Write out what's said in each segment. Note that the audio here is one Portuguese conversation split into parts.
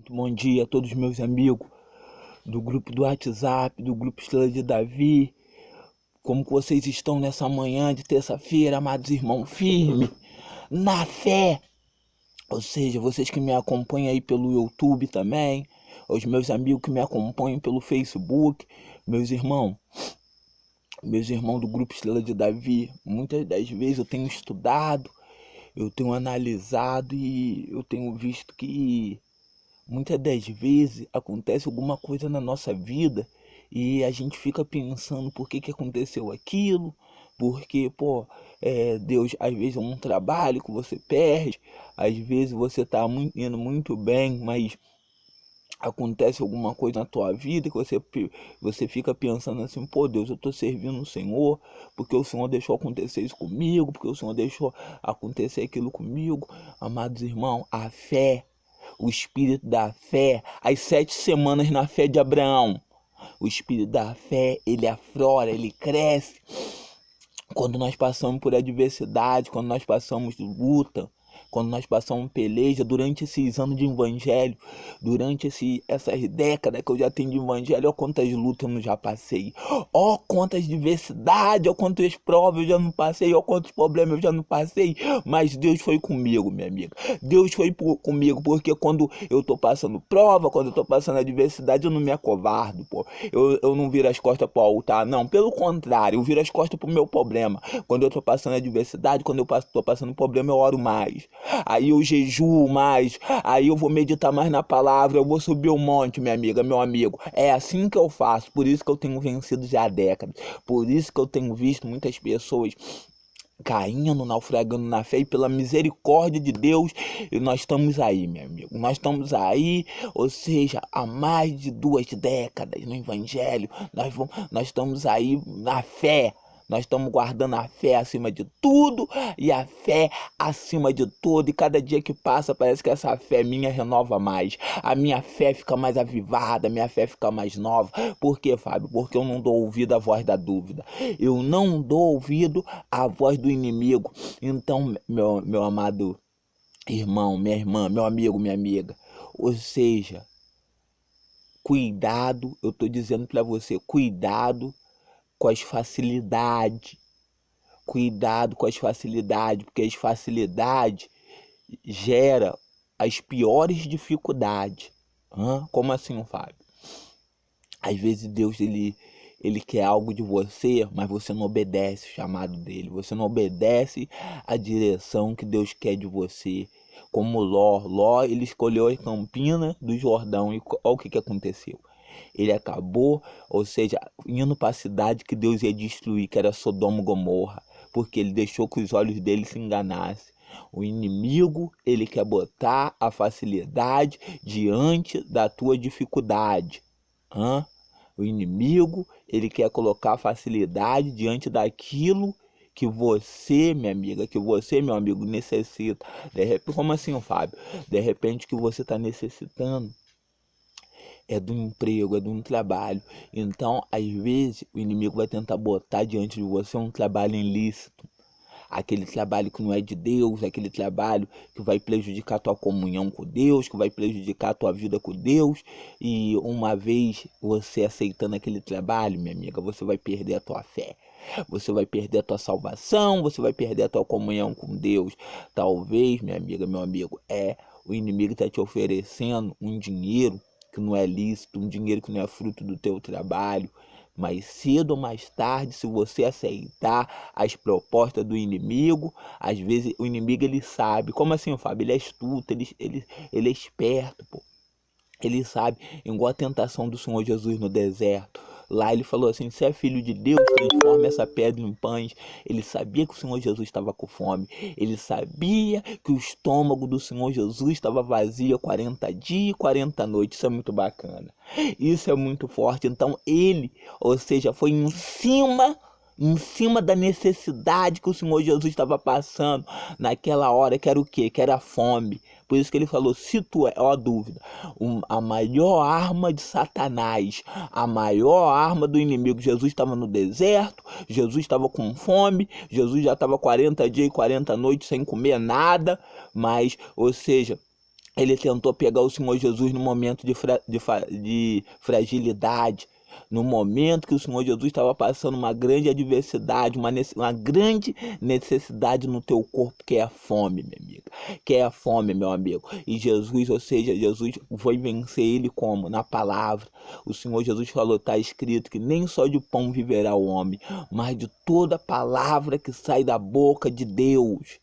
Bom dia a todos os meus amigos do grupo do WhatsApp, do grupo Estrela de Davi. Como que vocês estão nessa manhã de terça-feira, amados irmãos, firme, na fé? Ou seja, vocês que me acompanham aí pelo YouTube também, os meus amigos que me acompanham pelo Facebook, meus irmãos do grupo Estrela de Davi, muitas das vezes eu tenho estudado, eu tenho analisado e eu tenho visto que muitas das vezes acontece alguma coisa na nossa vida e a gente fica pensando por que aconteceu aquilo, porque, Deus, às vezes é um trabalho que você perde, às vezes você está indo muito bem, mas acontece alguma coisa na tua vida que você fica pensando assim, Deus, eu estou servindo o Senhor, porque o Senhor deixou acontecer isso comigo, porque o Senhor deixou acontecer aquilo comigo. Amados irmãos, a fé, o espírito da fé, as 7 semanas na fé de Abraão, o espírito da fé, ele aflora, ele cresce quando nós passamos por adversidade, quando nós passamos luta, quando nós passamos peleja, durante esses anos de evangelho, durante essas décadas que eu já tenho de evangelho, olha quantas lutas eu já passei, ó quantas diversidades, ó quantas provas eu já não passei, ó quantos problemas eu já não passei, mas Deus foi comigo, minha amiga. Deus foi comigo, porque quando eu tô passando prova, quando eu tô passando adversidade, eu não me acovardo, eu não viro as costas pro altar, não, pelo contrário, eu viro as costas pro meu problema. Quando eu tô passando adversidade, quando eu tô passando problema, eu oro mais, aí eu jejuo mais, aí eu vou meditar mais na palavra, eu vou subir o monte, minha amiga, meu amigo. É assim que eu faço, por isso que eu tenho vencido já há décadas, por isso que eu tenho visto muitas pessoas caindo, naufragando na fé, e pela misericórdia de Deus, e nós estamos aí, meu amigo, nós estamos aí, ou seja, há mais de 2 décadas no evangelho, nós estamos aí na fé. Nós estamos guardando a fé acima de tudo e a fé acima de tudo. E cada dia que passa parece que essa fé minha renova mais. A minha fé fica mais avivada, a minha fé fica mais nova. Por quê, Fábio? Porque eu não dou ouvido à voz da dúvida. Eu não dou ouvido à voz do inimigo. Então, meu amado irmão, minha irmã, meu amigo, minha amiga, ou seja, cuidado, eu estou dizendo para você, cuidado com as facilidades. Cuidado com as facilidades, porque as facilidades geram as piores dificuldades. Como assim, Fábio? Às vezes Deus ele quer algo de você, mas você não obedece o chamado dele. Você não obedece a direção que Deus quer de você. Como Ló, ele escolheu a campina do Jordão e olha o que aconteceu. Ele acabou, ou seja, indo para a cidade que Deus ia destruir, que era Sodoma e Gomorra, porque ele deixou que os olhos dele se enganassem. O inimigo, ele quer botar a facilidade diante da tua dificuldade. O inimigo, ele quer colocar a facilidade diante daquilo que você, minha amiga, que você, meu amigo, necessita. Como assim, Fábio? De repente que você está necessitando é do emprego, é de um trabalho. Então, às vezes, o inimigo vai tentar botar diante de você um trabalho ilícito. Aquele trabalho que não é de Deus, aquele trabalho que vai prejudicar a tua comunhão com Deus, que vai prejudicar a tua vida com Deus. E uma vez você aceitando aquele trabalho, minha amiga, você vai perder a tua fé. Você vai perder a tua salvação, você vai perder a tua comunhão com Deus. Talvez, minha amiga, meu amigo, o inimigo está te oferecendo um dinheiro que não é lícito, um dinheiro que não é fruto do teu trabalho, mas cedo ou mais tarde, se você aceitar as propostas do inimigo, às vezes o inimigo ele sabe, como assim, Fábio? Ele é astuto, ele é esperto, ele sabe, igual a tentação do Senhor Jesus no deserto. Lá ele falou assim, se é filho de Deus, transforma essa pedra em pães. Ele sabia que o Senhor Jesus estava com fome. Ele sabia que o estômago do Senhor Jesus estava vazio 40 dias e 40 noites. Isso é muito bacana. Isso é muito forte. Então ele, ou seja, foi em cima da necessidade que o Senhor Jesus estava passando naquela hora, que era o quê? Que era a fome. Por isso que ele falou, se tu é, ó a dúvida, a maior arma de Satanás, a maior arma do inimigo. Jesus estava no deserto, Jesus estava com fome, Jesus já estava 40 dias e 40 noites sem comer nada, mas, ou seja, Ele tentou pegar o Senhor Jesus no momento de fragilidade, no momento que o Senhor Jesus estava passando uma grande adversidade, uma grande necessidade no teu corpo, que é a fome, minha amiga, que é a fome, meu amigo. E Jesus, ou seja, Jesus foi vencer ele como? Na palavra. O Senhor Jesus falou, está escrito que nem só de pão viverá o homem, mas de toda palavra que sai da boca de Deus.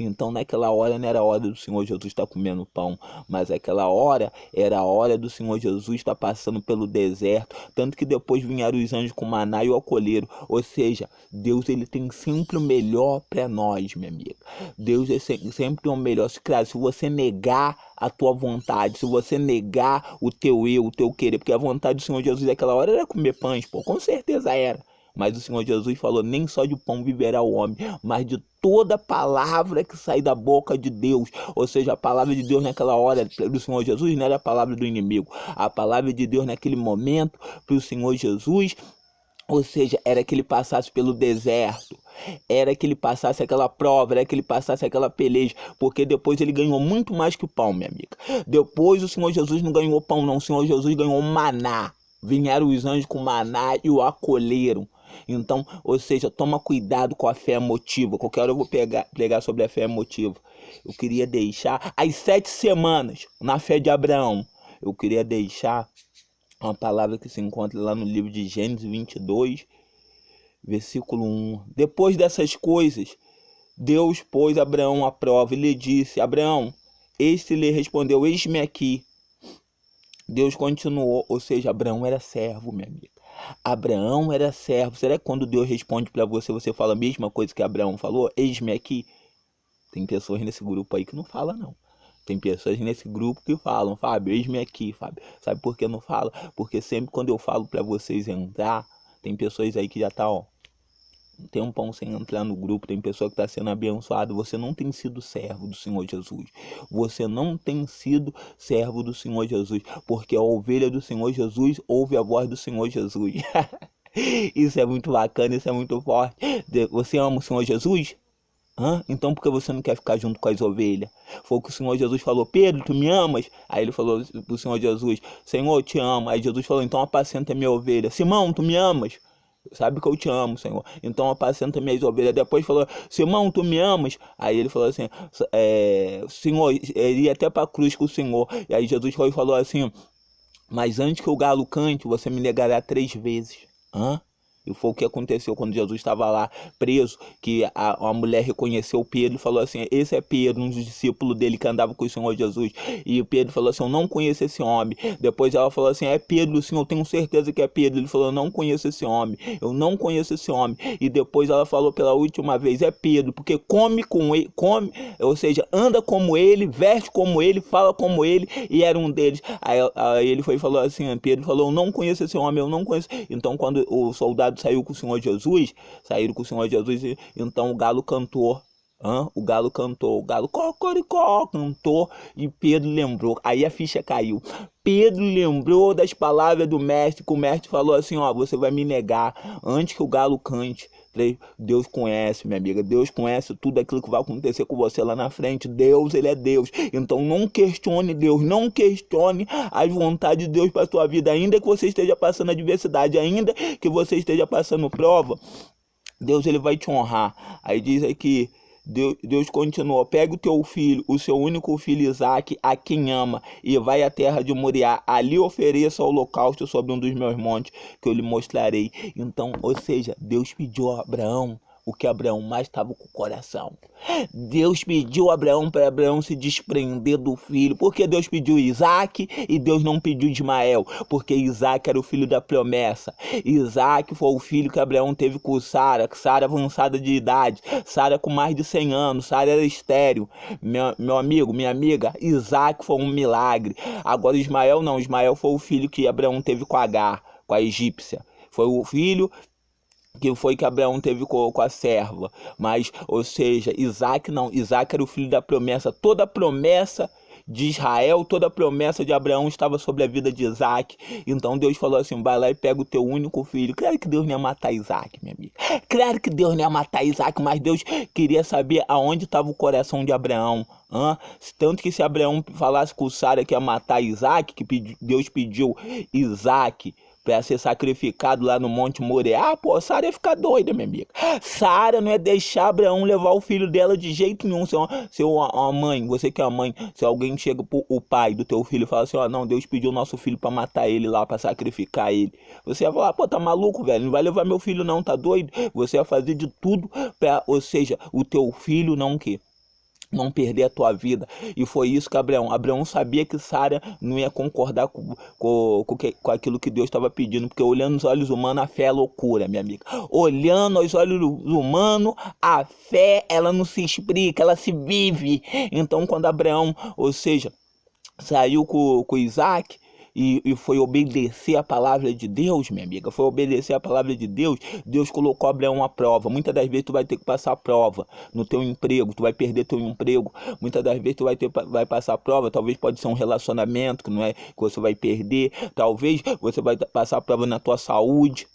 Então naquela hora não era a hora do Senhor Jesus estar comendo pão, mas aquela hora era a hora do Senhor Jesus estar passando pelo deserto, tanto que depois vieram os anjos com maná e o acolheram. Ou seja, Deus, ele tem sempre o melhor para nós, minha amiga. Deus é sempre o melhor. Claro, se você negar a tua vontade, se você negar o teu eu, o teu querer, porque a vontade do Senhor Jesus naquela hora era comer pães, pô, com certeza era. Mas o Senhor Jesus falou, nem só de pão viverá o homem, mas de toda palavra que sai da boca de Deus. Ou seja, a palavra de Deus naquela hora do Senhor Jesus não era a palavra do inimigo. A palavra de Deus naquele momento para o Senhor Jesus, ou seja, era que ele passasse pelo deserto, era que ele passasse aquela prova, era que ele passasse aquela peleja, porque depois ele ganhou muito mais que o pão, minha amiga. Depois o Senhor Jesus não ganhou pão não, o Senhor Jesus ganhou maná. Vieram os anjos com maná e o acolheram. Então, ou seja, toma cuidado com a fé emotiva. Qualquer hora eu vou pregar sobre a fé emotiva. Eu queria deixar as 7 semanas na fé de Abraão. Eu queria deixar uma palavra que se encontra lá no livro de Gênesis 22, versículo 1. Depois dessas coisas, Deus pôs Abraão à prova e lhe disse, Abraão, este lhe respondeu, eis-me aqui. Deus continuou, ou seja, Abraão era servo, minha amiga. Abraão era servo. Será que quando Deus responde para você, você fala a mesma coisa que Abraão falou? Eis-me aqui. Tem pessoas nesse grupo aí que não falam, não. Tem pessoas nesse grupo que falam, Fábio, eis-me aqui, Fábio. Sabe por que não fala? Porque sempre quando eu falo para vocês entrar, tem pessoas aí que já tá, ó, tem um pão sem entrar no grupo, tem pessoa que está sendo abençoada. Você não tem sido servo do Senhor Jesus. Você não tem sido servo do Senhor Jesus, porque a ovelha do Senhor Jesus ouve a voz do Senhor Jesus. Isso é muito bacana, isso é muito forte. Você ama o Senhor Jesus? Então por que você não quer ficar junto com as ovelhas? Foi o que o Senhor Jesus falou, Pedro, tu me amas? Aí ele falou para o Senhor Jesus, Senhor, eu te amo. Aí Jesus falou, então apacenta minha ovelha. Simão, tu me amas? Sabe que eu te amo, Senhor. Então apacenta minhas ovelhas. Depois falou, Simão, tu me amas? Aí ele falou assim, Senhor, ele ia até para a cruz com o Senhor. E aí Jesus foi e falou assim, mas antes que o galo cante, você me negará 3 vezes. E foi o que aconteceu quando Jesus estava lá preso, que a mulher reconheceu Pedro e falou assim, esse é Pedro, um dos discípulos dele que andava com o Senhor Jesus. E o Pedro falou assim, eu não conheço esse homem. Depois ela falou assim, é Pedro, sim, eu tenho certeza que é Pedro. Ele falou, eu não conheço esse homem, eu não conheço esse homem. E depois ela falou pela última vez, é Pedro, porque come com ele, ou seja, anda como ele, veste como ele, fala como ele, e era um deles. Aí ele foi e falou assim, Pedro falou, eu não conheço esse homem, eu não conheço. Então quando o soldado saíram com o Senhor Jesus, então o galo cantou. O galo cantou, o galo cocoricó cantou e Pedro lembrou. Aí a ficha caiu. Pedro lembrou das palavras do mestre, que o mestre falou assim, ó, você vai me negar antes que o galo cante. Deus conhece, minha amiga, Deus conhece tudo aquilo que vai acontecer com você lá na frente. Deus, ele é Deus. Então não questione Deus, não questione as vontades de Deus para a sua vida, ainda que você esteja passando adversidade, ainda que você esteja passando prova, Deus, ele vai te honrar. Aí diz aqui, Deus continuou, pega o teu filho, o seu único filho Isaque, a quem ama, e vai à terra de Moriá, ali ofereça o holocausto sobre um dos meus montes, que eu lhe mostrarei. Então, ou seja, Deus pediu a Abraão o que Abraão mais estava com o coração. Deus pediu a Abraão para Abraão se desprender do filho. Por que Deus pediu Isaque e Deus não pediu Ismael? Porque Isaque era o filho da promessa. Isaque foi o filho que Abraão teve com Sara avançada de idade, Sara com mais de 100 anos, Sara era estéril. Meu amigo, minha amiga, Isaque foi um milagre. Agora Ismael não, Ismael foi o filho que Abraão teve com Agar, com a egípcia. Foi o filho que Abraão teve com a serva. Mas, ou seja, Isaque não, Isaque era o filho da promessa. Toda a promessa de Israel, toda a promessa de Abraão estava sobre a vida de Isaque. Então Deus falou assim, vai lá e pega o teu único filho. Claro que Deus não ia matar Isaque, minha amiga. Claro que Deus não ia matar Isaque, mas Deus queria saber aonde estava o coração de Abraão. Tanto que se Abraão falasse com Sara que ia matar Isaac, que Deus pediu Isaac para ser sacrificado lá no Monte Moriá, pô, Sara ia ficar doida, minha amiga. Sara não ia deixar Abraão levar o filho dela de jeito nenhum. Se uma mãe, você que é a mãe, se alguém chega o pai do teu filho e fala assim, ó, não, Deus pediu o nosso filho para matar ele lá, para sacrificar ele. Você ia falar, pô, tá maluco, velho, não vai levar meu filho não, tá doido? Você ia fazer de tudo ou seja, o teu filho não perder a tua vida. E foi isso que Abraão sabia que Sara não ia concordar com aquilo que Deus estava pedindo, porque olhando nos olhos humanos, a fé é loucura, minha amiga. Olhando aos olhos humanos, a fé, ela não se explica, ela se vive. Então, quando Abraão, ou seja, saiu com Isaac, e foi obedecer a palavra de Deus, minha amiga, foi obedecer a palavra de Deus, Deus colocou Abraão à prova. Muitas das vezes tu vai ter que passar a prova no teu emprego, tu vai perder teu emprego, muitas das vezes tu vai passar a prova, talvez pode ser um relacionamento que não é que você vai perder, talvez você vai passar a prova na tua saúde,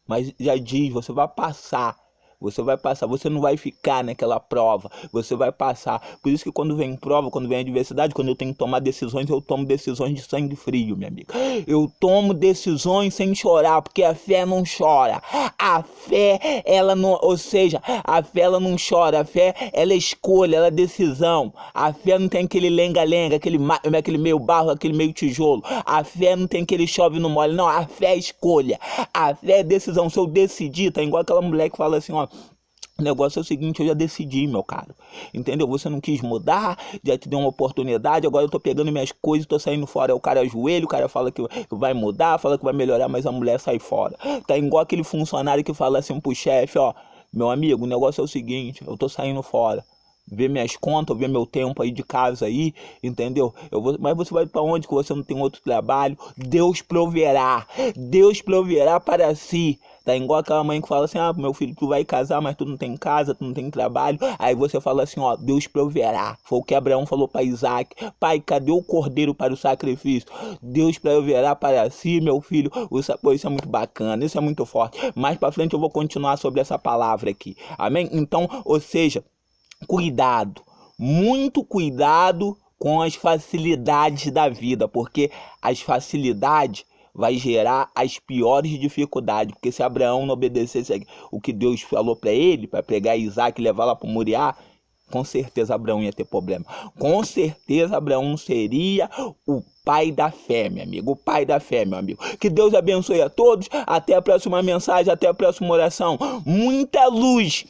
mas já diz, você vai passar. Você vai passar, você não vai ficar naquela prova, você vai passar. Por isso que quando vem prova, quando vem adversidade, quando eu tenho que tomar decisões, eu tomo decisões de sangue frio, minha amiga. Eu tomo decisões sem chorar, porque a fé não chora. A fé, ela não, ou seja, a fé ela não chora, a fé ela é escolha, ela é decisão. A fé não tem aquele lenga-lenga, aquele meio barro, aquele meio tijolo. A fé não tem aquele chove no mole, não, a fé é escolha. A fé é decisão, se eu decidir, tá igual aquela mulher que fala assim, ó, o negócio é o seguinte, eu já decidi, meu caro, entendeu? Você não quis mudar, já te deu uma oportunidade, agora eu tô pegando minhas coisas, tô saindo fora. O cara ajoelha, o cara fala que vai mudar, fala que vai melhorar, mas a mulher sai fora. Tá igual aquele funcionário que fala assim pro chefe, ó, meu amigo, o negócio é o seguinte, eu tô saindo fora. Ver minhas contas, ver meu tempo aí de casa aí, entendeu? Mas você vai para onde que você não tem outro trabalho? Deus proverá para si. Tá igual aquela mãe que fala assim, meu filho, tu vai casar, mas tu não tem casa, tu não tem trabalho. Aí você fala assim, ó, Deus proverá. Foi o que Abraão falou para Isaac. Pai, cadê o cordeiro para o sacrifício? Deus proverá para si, meu filho. Isso é muito bacana, isso é muito forte. Mais para frente eu vou continuar sobre essa palavra aqui. Amém? Então, ou seja, cuidado, muito cuidado com as facilidades da vida, porque as facilidades vai gerar as piores dificuldades, porque se Abraão não obedecesse o que Deus falou para ele, para pegar Isaac e levar lá para Moriá, com certeza Abraão ia ter problema, com certeza Abraão não seria o pai da fé, meu amigo, o pai da fé, meu amigo. Que Deus abençoe a todos, até a próxima mensagem, até a próxima oração, muita luz.